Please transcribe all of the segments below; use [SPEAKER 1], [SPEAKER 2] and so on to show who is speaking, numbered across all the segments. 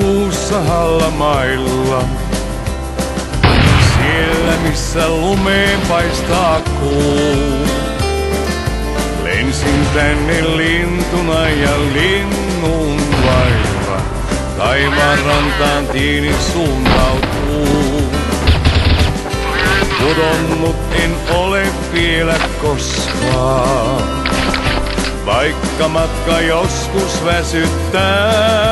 [SPEAKER 1] Heinäkuussa hallamailla, siellä missä lumeen paistaa kuu. Lensin tänne lintuna ja linnun vailla, taivaan rantaan tiini suuntautuu. Pudonnut en ole vielä koskaan, vaikka matka joskus väsyttää.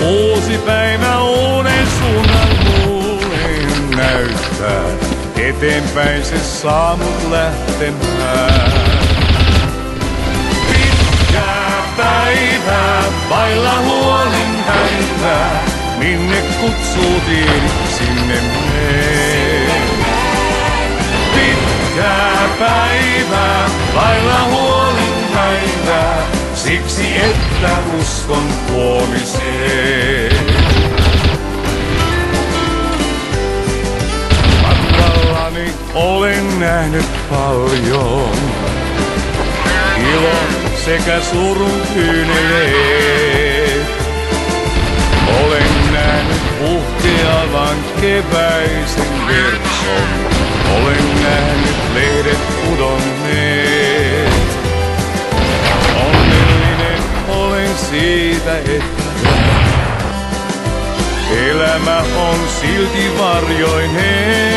[SPEAKER 1] Uusi päivä uuden suunnan mulle näyttää, eteenpäin se saa mut lähtemään. Pitkää päivää, vailla huolin häivää, minne kutsuu tieni, sinne menee. Pitkää päivää, vailla huolin häivää, siksi että uskon huomiseen. Matkallani olen nähnyt paljon, ilon sekä surun kyyneleet. Olen nähnyt puhkeavan keväisen verson, olen nähnyt lehdet pudonneet. Onnellinen olen siitä, että elämä on silti varjoineen.